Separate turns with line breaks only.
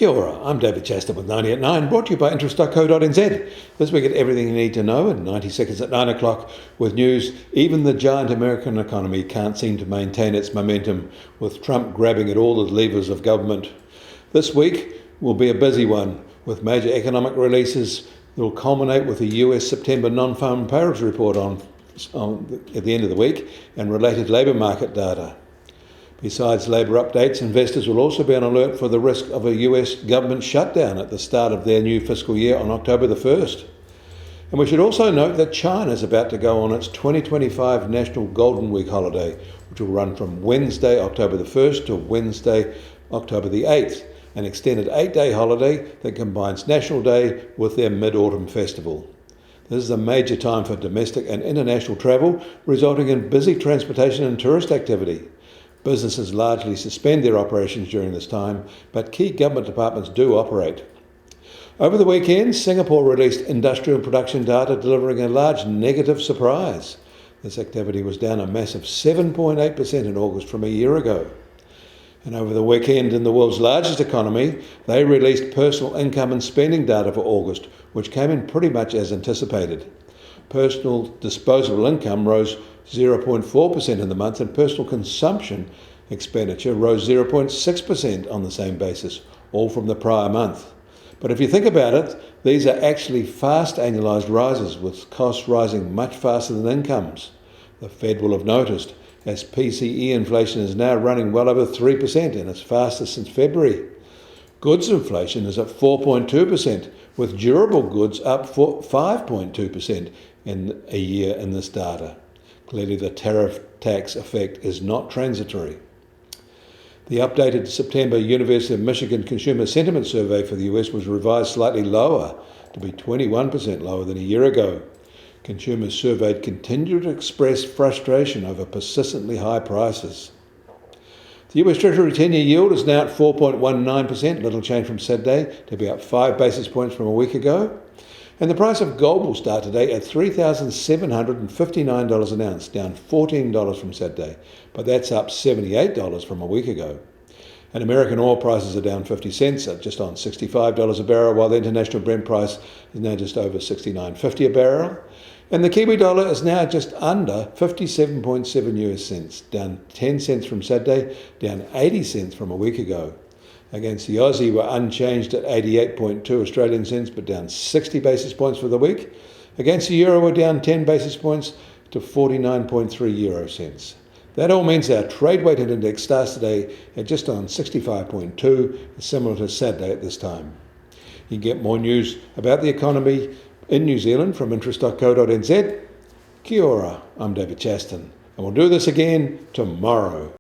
Kia ora, I'm David Chaston with 90 at 9, brought to you by interest.co.nz. This week at Everything You Need to Know in 90 seconds at 9 o'clock with news. Even the giant American economy can't seem to maintain its momentum, with Trump grabbing at all the levers of government. This week will be a busy one, with major economic releases that will culminate with the US September non-farm payrolls report at the end of the week and related labour market data. Besides labour updates, investors will also be on alert for the risk of a US government shutdown at the start of their new fiscal year on October the 1st. And we should also note that China is about to go on its 2025 National Golden Week holiday, which will run from Wednesday, October the 1st to Wednesday, October the 8th, an extended 8-day holiday that combines National Day with their Mid-Autumn Festival. This is a major time for domestic and international travel, resulting in busy transportation and tourist activity. Businesses largely suspend their operations during this time, but key government departments do operate. Over the weekend, Singapore released industrial production data delivering a large negative surprise. This activity was down a massive 7.8% in August from a year ago. And over the weekend, in the world's largest economy, they released personal income and spending data for August, which came in pretty much as anticipated. Personal disposable income rose 0.4% in the month, and personal consumption expenditure rose 0.6% on the same basis, all from the prior month. But if you think about it, these are actually fast annualised rises, with costs rising much faster than incomes. The Fed will have noticed, as PCE inflation is now running well over 3% and its fastest since February. Goods inflation is at 4.2%, with durable goods up 5.2% in a year in this data. Clearly, the tariff tax effect is not transitory. The updated September University of Michigan Consumer Sentiment Survey for the US was revised slightly lower, to be 21% lower than a year ago. Consumers surveyed continue to express frustration over persistently high prices. The US Treasury 10-year yield is now at 4.19%, little change from Saturday, to be up 5 basis points from a week ago. And the price of gold will start today at $3,759 an ounce, down $14 from Saturday, but that's up $78 from a week ago. And American oil prices are down 50 cents at just on $65 a barrel, while the international Brent price is now just over $69.50 a barrel. And the Kiwi dollar is now just under 57.7 US cents, down 10 cents from Saturday, down 80 cents from a week ago. Against the Aussie, we're unchanged at 88.2 Australian cents, but down 60 basis points for the week. Against the euro, we're down 10 basis points to 49.3 euro cents. That all means our trade weighted index starts today at just on 65.2, similar to Saturday at this time. You can get more news about the economy in New Zealand from interest.co.nz. Kia ora, I'm David Chaston, and we'll do this again tomorrow.